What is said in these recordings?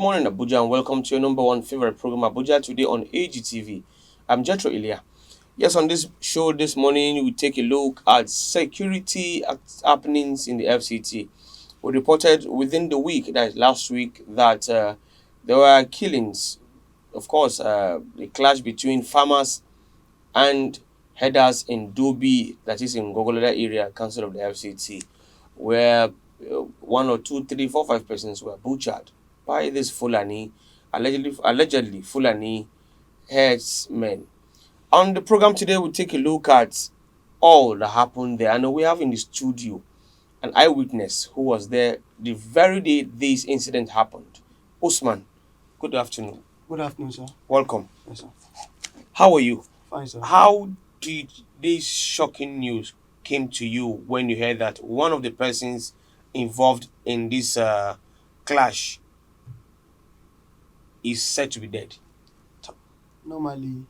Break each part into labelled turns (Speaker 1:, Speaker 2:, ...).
Speaker 1: morning, Abuja, and welcome to your number one favorite program, Abuja, today on AGTV. I'm Jetro Ilya. Yes, on this show this morning, we take a look at security happenings in the FCT. We reported within the week, that is last week, that there were killings. Of course, the clash between farmers and headers in Dobi, that is in Gwagwalada area, council of the FCT, where one or two, three, four, five persons were butchered by this Fulani, allegedly Fulani herdsmen. On the program today, we'll take a look at all that happened there. And we have in the studio an eyewitness who was there the very day this incident happened. Usman, good afternoon.
Speaker 2: Good afternoon, sir.
Speaker 1: Welcome.
Speaker 2: Yes, sir.
Speaker 1: How are you?
Speaker 2: Fine, sir.
Speaker 1: How did this shocking news came to you when you heard that one of the persons involved in this clash is said to be dead?
Speaker 2: Normally,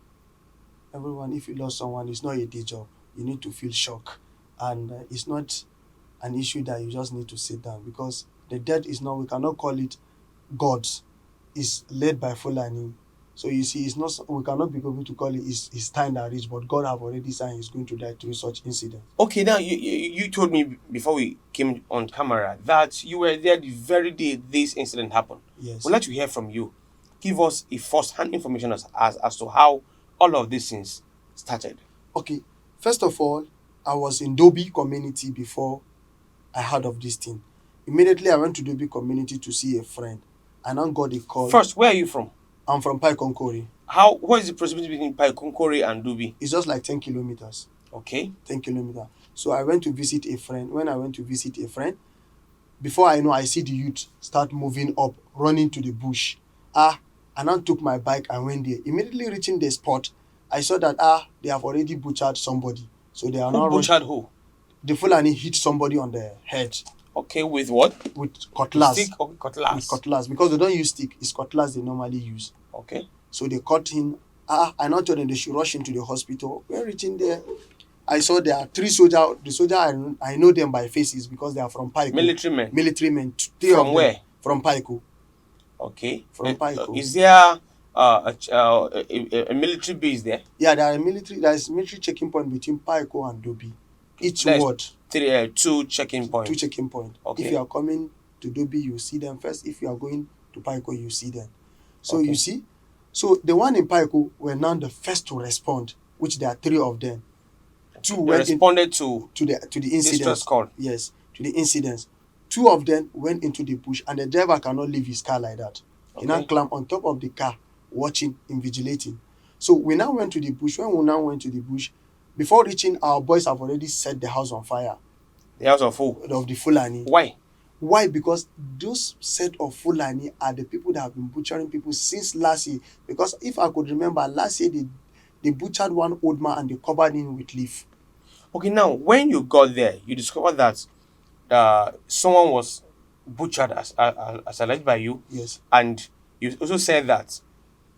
Speaker 2: everyone, if you lost someone, it's not a day job. You need to feel shock. And it's not an issue that you just need to sit down because the death is not, we cannot call it God's. It's led by Fulani. So you see, it's not, we cannot be able to call it his time that reached, but God have already signed he's going to die through such incident.
Speaker 1: Okay, now you told me before we came on camera that you were there the very day this incident happened.
Speaker 2: Yes.
Speaker 1: We'd like to hear from you. Give us a first-hand information as to how all of these things started.
Speaker 2: Okay, first of all, I was in Dobi community before I heard of this thing. Immediately, I went to Dobi community to see a friend, and I got a call.
Speaker 1: First, where are you from?
Speaker 2: I'm from Paikonkori.
Speaker 1: What is the proximity between Paikonkori and Dobi?
Speaker 2: It's just like 10 kilometers.
Speaker 1: Okay.
Speaker 2: 10 kilometers. So I went to visit a friend. When I went to visit a friend, before I know, I see the youth start moving up, running to the bush. And I took my bike and went there. Immediately reaching the spot, I saw that they have already butchered somebody. So they are
Speaker 1: Who
Speaker 2: now
Speaker 1: butchered who?
Speaker 2: The Fulani hit somebody on the head.
Speaker 1: Okay, with what?
Speaker 2: With cutlass.
Speaker 1: Stick? Okay, cutlass.
Speaker 2: With cutlass. Because they don't use stick. It's cutlass they normally use.
Speaker 1: Okay.
Speaker 2: So they cut him. I now told them they should rush into the hospital. When reaching there, I saw there are three soldiers. The soldier, I know them by faces because they are from Paiko.
Speaker 1: Military men?
Speaker 2: Military men.
Speaker 1: From where?
Speaker 2: From Paiko.
Speaker 1: Okay.
Speaker 2: From Paiko.
Speaker 1: Is there a military base there?
Speaker 2: Yeah, there is military checking point between Paiko and Dobi. Each ward.
Speaker 1: Two checking points.
Speaker 2: Two checking points.
Speaker 1: Okay.
Speaker 2: If you are coming to Dobi, you see them first. If you are going to Paiko, you see them. So
Speaker 1: Okay.
Speaker 2: you see, so the one in Paiko were now the first to respond, which there are three of them. Two
Speaker 1: They
Speaker 2: went
Speaker 1: responded to
Speaker 2: to the
Speaker 1: distress
Speaker 2: incident.
Speaker 1: call.
Speaker 2: Yes, to the incidents. Two of them went into the bush, and the driver cannot leave his car like that. He now
Speaker 1: Okay.
Speaker 2: climbed on top of the car, watching, invigilating. So we now went to the bush. When we now went to the bush, before reaching, our boys have already set the house on fire.
Speaker 1: The house of who?
Speaker 2: Of the Fulani.
Speaker 1: Why?
Speaker 2: Why? Because those set of Fulani are the people that have been butchering people since last year. Because if I could remember, last year they butchered one old man and they covered him with leaf.
Speaker 1: Okay, now when you got there, you discovered that someone was butchered as alleged by you.
Speaker 2: Yes.
Speaker 1: And you also said that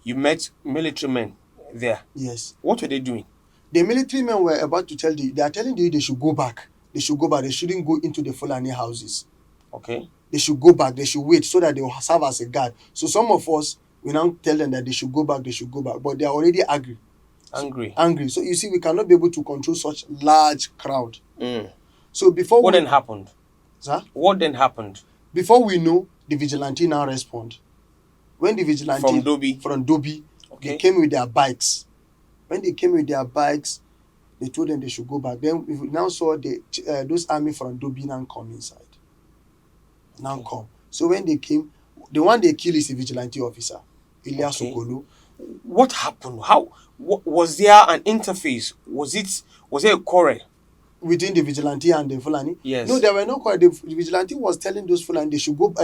Speaker 1: you met military men there.
Speaker 2: Yes.
Speaker 1: What were they doing?
Speaker 2: The military men were about to they are telling you they should go back. They should go back. They shouldn't go into the Fulani houses.
Speaker 1: Okay.
Speaker 2: They should go back. They should wait so that they will serve as a guard. So some of us, we now tell them that they should go back. They should go back. But they are already angry.
Speaker 1: Angry.
Speaker 2: So you see, we cannot be able to control such large crowd.
Speaker 1: Mm.
Speaker 2: So before
Speaker 1: What then happened?
Speaker 2: Sir?
Speaker 1: What then happened?
Speaker 2: Before we know, the vigilante now respond. When the vigilante
Speaker 1: From Dobi. Okay.
Speaker 2: They came with their bikes. When they came with their bikes, they told them they should go back. Then we now saw those army from Dobi now come inside. Now
Speaker 1: Okay.
Speaker 2: come. So when they came, the one they kill is the vigilante officer, Ilya
Speaker 1: Okay.
Speaker 2: Sokolo.
Speaker 1: What happened? Was there an interface? Was there a quarrel?
Speaker 2: Within the vigilante and the Fulani?
Speaker 1: Yes.
Speaker 2: No, there were no quarrel. The vigilante was telling those Fulani they should go.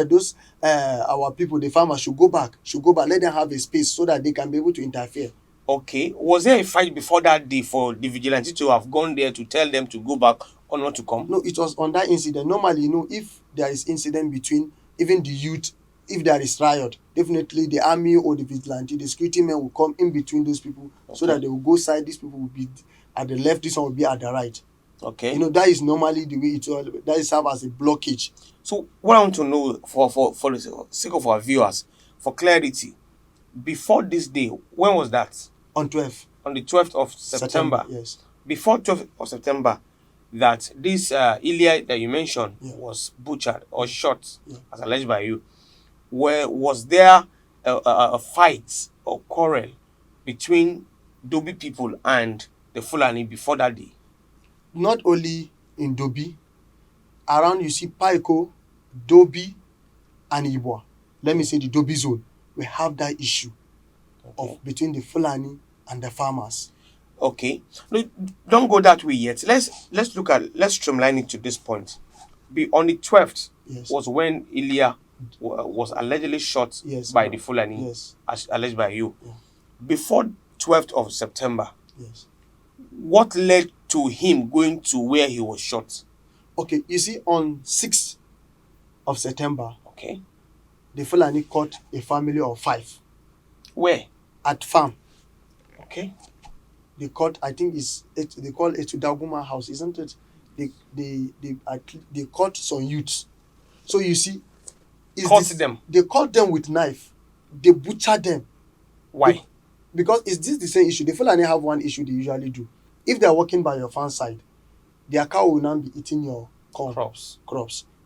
Speaker 2: Our people, the farmers, should go back. Let them have a space so that they can be able to interfere.
Speaker 1: Okay. Was there a fight before that day for the vigilante to have gone there to tell them to go back or not to come?
Speaker 2: No, it was on that incident. Normally, if there is incident between even the youth, if there is riot, definitely the army or the vigilante, the security men will come in between those people so that they will go side. These people will be at the left, this one will be at the right.
Speaker 1: Okay.
Speaker 2: That is normally the way it will. That is serve as a blockage.
Speaker 1: So what I want to know for the sake of our viewers, for clarity, before this day, when was that?
Speaker 2: On 12th
Speaker 1: On the 12th of September.
Speaker 2: Yes.
Speaker 1: Before 12th of September, that this Ilya that you mentioned
Speaker 2: Yeah.
Speaker 1: was butchered or shot,
Speaker 2: Yeah.
Speaker 1: as alleged by you. Where was there a fight or quarrel between Dobi people and the Fulani before that day?
Speaker 2: Not only in Dobi, around you see Paiko, Dobi, and Ibwa. Let me say the Dobi zone. We have that issue
Speaker 1: Okay.
Speaker 2: of between the Fulani and the farmers.
Speaker 1: Okay. No, don't go that way yet. Let's streamline it to this point. On the 12th
Speaker 2: Yes.
Speaker 1: was when Ilya was allegedly shot
Speaker 2: Yes.
Speaker 1: by the Fulani,
Speaker 2: Yes.
Speaker 1: as alleged by you.
Speaker 2: Yeah.
Speaker 1: Before 12th of September,
Speaker 2: Yes.
Speaker 1: what led to him going to where he was shot?
Speaker 2: Okay, you see, on 6th of September,
Speaker 1: Okay.
Speaker 2: the Fulani caught a family of 5
Speaker 1: Where?
Speaker 2: at farm.
Speaker 1: Okay.
Speaker 2: They caught, I think they call it Daguma house, isn't it? They caught some youths. So you see,
Speaker 1: Them.
Speaker 2: They caught them with knife. They butchered them.
Speaker 1: Why?
Speaker 2: Because is this the same issue? The Fulani have one issue they usually do. If they are walking by your farm side, their cow will now be eating your corn crops.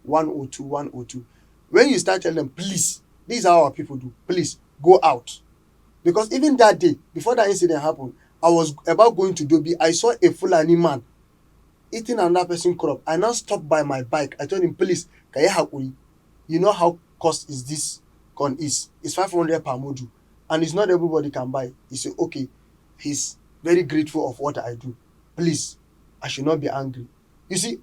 Speaker 2: 102, 102. When you start telling them, please, this is how our people do, please go out. Because even that day, before that incident happened, I was about going to Dobi. I saw a Fulani man eating another person's crop. I now stopped by my bike. I told him, please, you know how cost is this corn is? It's 500 per modu. And it's not everybody can buy. He said, okay, he's very grateful of what I do. Please, I should not be angry. You see,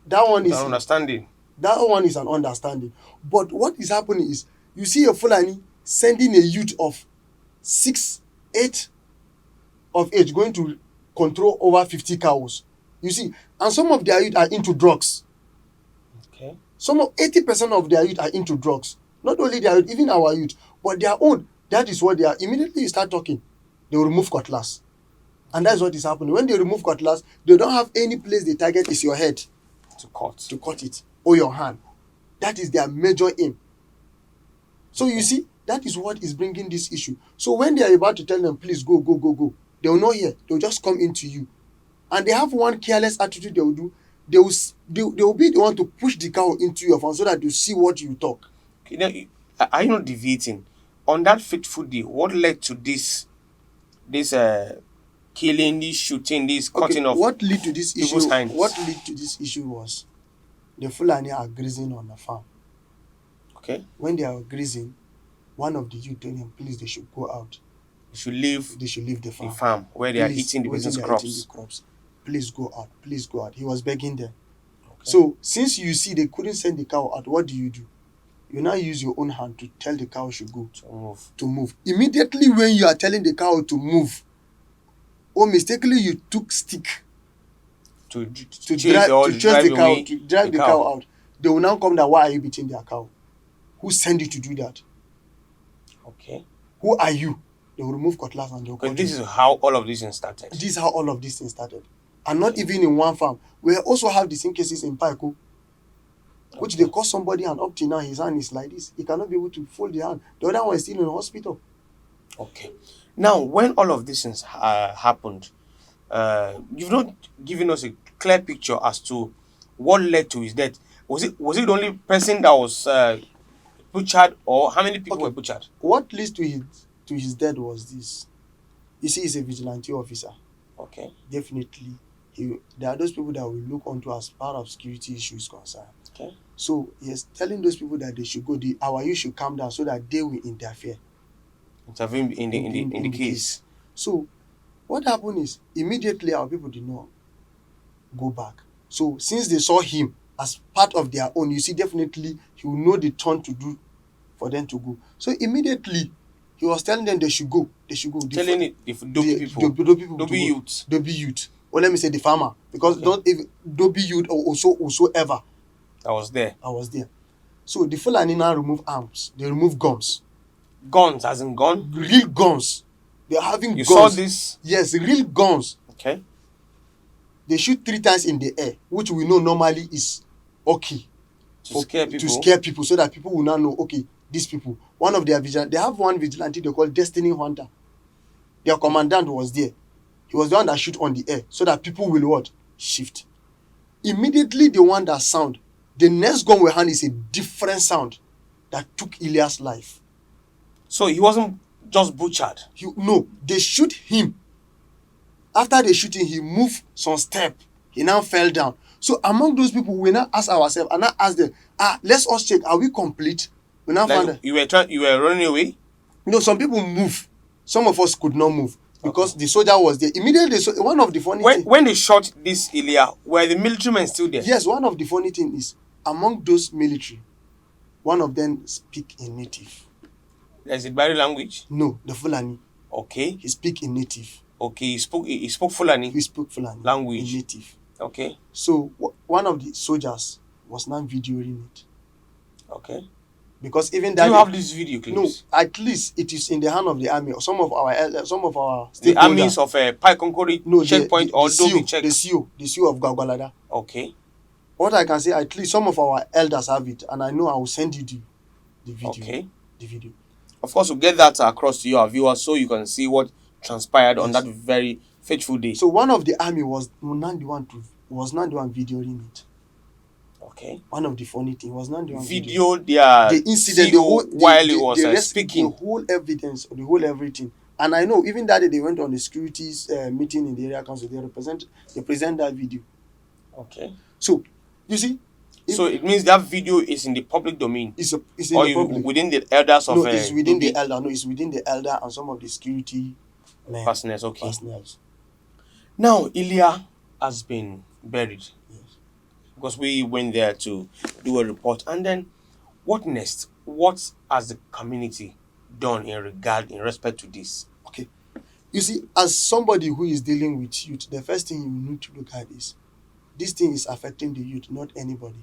Speaker 2: that one is
Speaker 1: understanding.
Speaker 2: That one is an understanding. But what is happening is, you see a Fulani sending a youth of 6, 8 of age going to control over 50 cows. You see, and some of their youth are into drugs.
Speaker 1: Okay.
Speaker 2: 80% of their youth are into drugs. Not only their youth, even our youth, but their own. That is what they are. Immediately you start talking, they will remove cutlass. And that's what is happening. When they remove cutlass, they don't have any place they target is your head. To cut it. Or your hand. That is their major aim. So you see, that is what is bringing this issue. So when they are about to tell them, please go, they will not hear. They will just come into you. And they have one careless attitude they will do. They will be the one to push the cow into your farm so that you see what you talk.
Speaker 1: Okay, now, are you not deviating? On that fateful day, what led to this killing, this shooting, this cutting off?
Speaker 2: What led to this issue?
Speaker 1: people's hands?
Speaker 2: What led to this issue was the Fulani are grazing on the farm.
Speaker 1: Okay.
Speaker 2: When they are grazing, one of the youth told them, please, they should go out.
Speaker 1: They should leave
Speaker 2: the farm.
Speaker 1: The farm where they are eating the business crops.
Speaker 2: Please go out. Please go out. He was begging them.
Speaker 1: Okay.
Speaker 2: So since you see they couldn't send the cow out, what do? You now use your own hand to tell the cow should go. To move. Immediately when you are telling the cow to move, or mistakenly you took stick
Speaker 1: to
Speaker 2: drive the cow out, they will now come down. Why are you beating their cow? Who sent you to do that?
Speaker 1: Okay.
Speaker 2: Who are you? They will remove cutlass and they will.
Speaker 1: Because this is how all of this thing started.
Speaker 2: This is how all of this thing started. And not even in one farm. We also have the same cases in Paiko, which they caught somebody and up till now his hand is like this. He cannot be able to fold the hand. The other one is still in the hospital.
Speaker 1: Okay. Now, when all of these things happened, you've not given us a clear picture as to what led to his death. Was it the only person that was butchered, or how many people were butchered?
Speaker 2: What leads to his death was this. You see, he's a vigilante officer.
Speaker 1: Okay.
Speaker 2: Definitely, there are those people that we look onto as part of security issues concerned.
Speaker 1: Okay.
Speaker 2: So yes, telling those people that they should go, our youth should calm down so that they will intervene
Speaker 1: in the case.
Speaker 2: So what happened is immediately our people did not go back. So since they saw him as part of their own, you see, definitely he will know the turn to do for them to go. So immediately he was telling them they should go.
Speaker 1: Telling it if Dobi
Speaker 2: youth. Or let me say the farmer, because Dobi youth or also ever.
Speaker 1: I was there.
Speaker 2: So the Fulani now remove arms. They remove guns.
Speaker 1: Guns, as in gun?
Speaker 2: Real guns. They're having guns.
Speaker 1: You saw this?
Speaker 2: Yes, real guns.
Speaker 1: Okay.
Speaker 2: They shoot 3 times in the air, which we know normally is okay.
Speaker 1: To scare people
Speaker 2: so that people will now know, okay, these people. One of their vigilante, they have one vigilante they call Destiny Hunter. Their commandant was there. He was the one that shoot on the air so that people will what? Shift. Immediately the one that sound, the next gun we hand is a different sound that took Ilias' life.
Speaker 1: So he wasn't just butchered.
Speaker 2: No, they shoot him. After they shoot him, he moved some step. He now fell down. So among those people, we now ask ourselves and now ask them, let's us check, are we complete? We now find
Speaker 1: Like
Speaker 2: that
Speaker 1: you were running away.
Speaker 2: no, some people move. Some of us could not move because the soldier was there. Immediately, one of the funny things.
Speaker 1: When they shot this Ilya, were the military men still there?
Speaker 2: Yes, one of the funny things is among those military, one of them speak in native.
Speaker 1: There's a Bari language.
Speaker 2: No, the Fulani.
Speaker 1: Okay.
Speaker 2: He speak in native.
Speaker 1: Okay, he spoke Fulani.
Speaker 2: He spoke Fulani
Speaker 1: language
Speaker 2: in native.
Speaker 1: Okay.
Speaker 2: So one of the soldiers was now videoing it.
Speaker 1: Okay.
Speaker 2: Because even
Speaker 1: Do
Speaker 2: that
Speaker 1: you have this video clips?
Speaker 2: No, at least it is in the hand of the army or some of our
Speaker 1: the armies of Pai Konkori checkpoint or Dobi check.
Speaker 2: The CEO of Gwagwalada.
Speaker 1: Okay.
Speaker 2: What I can say, at least some of our elders have it, and I know I will send you the video.
Speaker 1: Okay.
Speaker 2: The video.
Speaker 1: Of course, we'll get that across to your viewers so you can see what transpired on that very fateful day.
Speaker 2: So one of the army was not the one videoing it.
Speaker 1: Okay.
Speaker 2: One of the funny things was not the one
Speaker 1: video the
Speaker 2: incident,
Speaker 1: while he was speaking.
Speaker 2: The whole evidence, the whole everything. And I know even that day they went on the securities meeting in the area council. They present that video.
Speaker 1: Okay.
Speaker 2: So you see.
Speaker 1: So it means that video is in the public domain.
Speaker 2: It's in the public.
Speaker 1: Within the elders of.
Speaker 2: No, it's within the elder. No, it's within the elder and some of the security men.
Speaker 1: Personnel. Okay.
Speaker 2: Personnel.
Speaker 1: Now Ilya has been buried.
Speaker 2: Yes.
Speaker 1: Because we went there to do a report. And then what next? What has the community done in respect to this?
Speaker 2: Okay. You see, as somebody who is dealing with youth, the first thing you need to look at is this thing is affecting the youth, not anybody.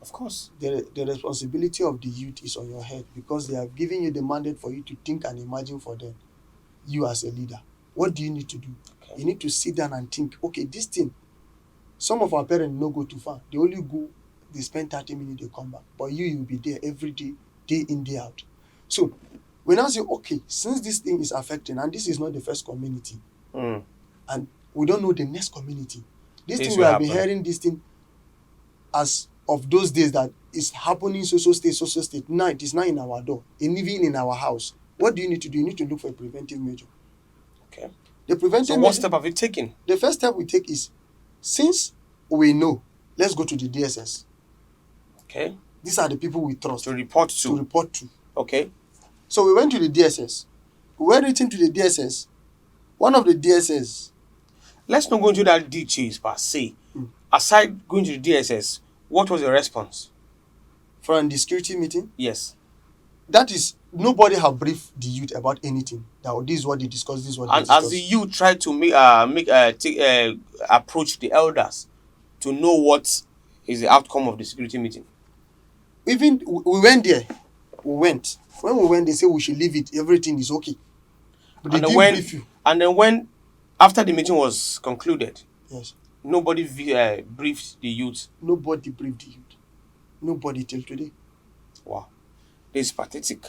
Speaker 1: Of course.
Speaker 2: The responsibility of the youth is on your head because they have given you the mandate for you to think and imagine for them. You as a leader. What do you need to do? Okay. You need to sit down and think, okay, this thing, some of our parents no go too far. They only go, they spend 30 minutes, they come back. But you will be there every day, day in, day out. So we now say, okay, since this thing is affecting, and this is not the first community, and we don't know the next community. This thing we have been hearing this thing as of those days that is happening social state. Now it is not in our door, and even in our house. What do you need to do? You need to look for a preventive measure.
Speaker 1: Okay.
Speaker 2: The preventive
Speaker 1: So what step have you taken?
Speaker 2: The first step we take is, since we know, let's go to the DSS.
Speaker 1: Okay.
Speaker 2: These are the people we trust.
Speaker 1: To report to. Okay.
Speaker 2: So we went to the DSS. We went written to the DSS. One of the DSS.
Speaker 1: Let's not go into that details per se. Aside going to the DSS, what was the response?
Speaker 2: From the security meeting?
Speaker 1: Yes.
Speaker 2: That is, nobody have briefed the youth about anything. That this is what they discussed, this is what they discussed.
Speaker 1: And as the youth tried to approach the elders to know what is the outcome of the security meeting.
Speaker 2: Even we went there. When we went, they said we should leave it. Everything is okay. But they didn't brief you.
Speaker 1: And then when, after the meeting was concluded,
Speaker 2: yes,
Speaker 1: nobody briefed the youth.
Speaker 2: Nobody briefed the youth. Nobody till today.
Speaker 1: Wow. This is pathetic.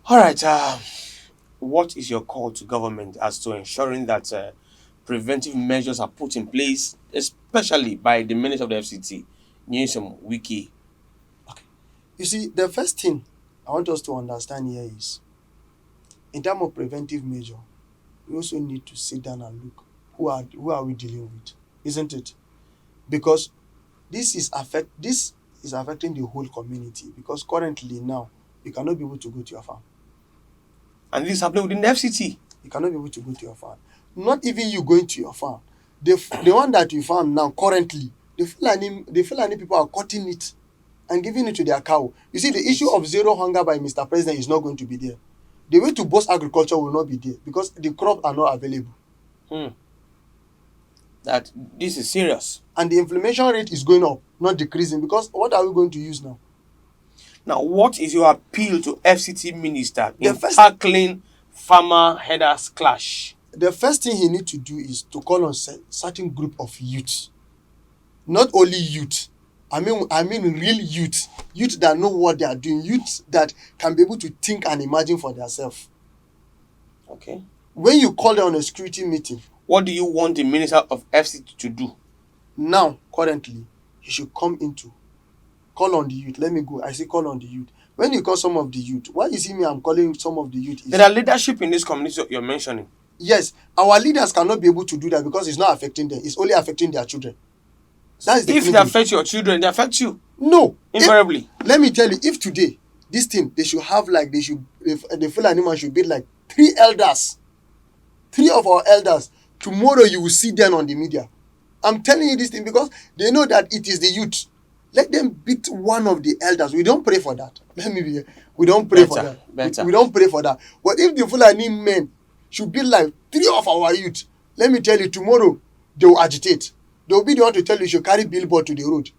Speaker 1: All right. What is your call to government as to ensuring that preventive measures are put in place, especially by the minister of the FCT, Nyesom Wiki?
Speaker 2: Okay. You see, the first thing I want us to understand here is, in terms of preventive measure, we also need to sit down and look who are we dealing with, isn't it? Because this is affecting the whole community. Because currently now, you cannot be able to go to your farm.
Speaker 1: And this is happening within the FCT.
Speaker 2: You cannot be able to go to your farm. Not even you going to your farm. The one that you farm now, currently, the Fulani people are cutting it and giving it to their cow. You see, the issue of zero hunger by Mr. President is not going to be there. The way to boost agriculture will not be there because the crops are not available.
Speaker 1: That this is serious.
Speaker 2: And the inflation rate is going up, not decreasing, because what are we going to use now?
Speaker 1: Now, what is your appeal to FCT minister in tackling farmer headers clash?
Speaker 2: The first thing he needs to do is to call on certain group of youth. Not only youth, I mean real youth that know what they are doing, youth that can be able to think and imagine for themselves.
Speaker 1: Okay.
Speaker 2: When you call them on a security meeting,
Speaker 1: What do you want the Minister of FCT to do?
Speaker 2: now currently he should come into call on the youth. Let me go. I say call on the youth. When you call some of the youth, why you see me I'm calling some of the youth is,
Speaker 1: There are leadership in this community you're mentioning.
Speaker 2: yes, our leaders cannot be able to do that because it's not affecting them. It's only affecting their children. That is the
Speaker 1: If it
Speaker 2: problem.
Speaker 1: affects your children, it affects you
Speaker 2: No.
Speaker 1: invariably.
Speaker 2: Let me tell you, if today this thing they should have like if the Fulani man should be like 3 elders, 3 of our elders. Tomorrow you will see them on the media. I'm telling you this thing because they know that it is the youth. Let them beat one of the elders. We don't pray for that. Let me be here. We don't pray for
Speaker 1: Better,
Speaker 2: that.
Speaker 1: better.
Speaker 2: We don't pray for that. But if the Fulani men should be like 3 of our youth, let me tell you, tomorrow they will agitate. They will be the one to tell you should carry billboard to the road.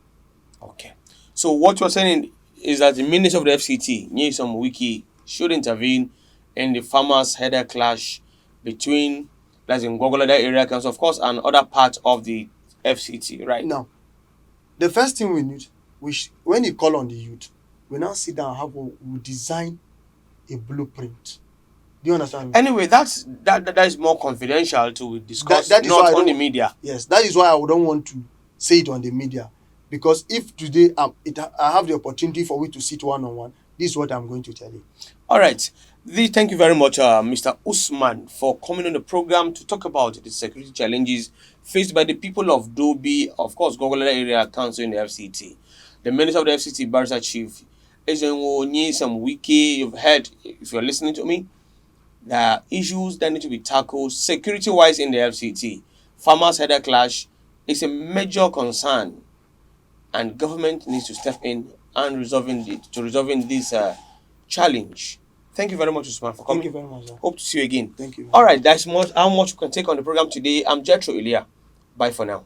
Speaker 1: Okay. So what you're saying is that the Minister of the FCT, Nyesom Wiki, should intervene in the farmers' header clash between, that's in Gwagwalada area council, of course, and other parts of the FCT, right?
Speaker 2: Now, the first thing we need, when you call on the youth, we now sit down and we design a blueprint. Do you understand me?
Speaker 1: Anyway, that is more confidential to discuss,
Speaker 2: That is why
Speaker 1: not
Speaker 2: I
Speaker 1: on the
Speaker 2: don't-
Speaker 1: media.
Speaker 2: Yes, that is why I don't want to say it on the media. Because if today I have the opportunity for we to sit one-on-one, this is what I'm going to tell you.
Speaker 1: All right. Thank you very much, Mr. Usman, for coming on the program to talk about the security challenges faced by the people of Dobi, of course, Gwagwalada Area Council in the FCT. The Minister of the FCT, Barrister Chief Ezenwo Nyesom Wiki, you've heard, if you're listening to me, there are issues that need to be tackled security-wise in the FCT. Farmers' header clash is a major concern, and government needs to step in and resolving this challenge. Thank you very much, Usman, for coming.
Speaker 2: Thank you very much, sir.
Speaker 1: Hope to see you again.
Speaker 2: Thank you.
Speaker 1: All right, that's how much we can take on the program today. I'm Jetro Ilya. Bye for now.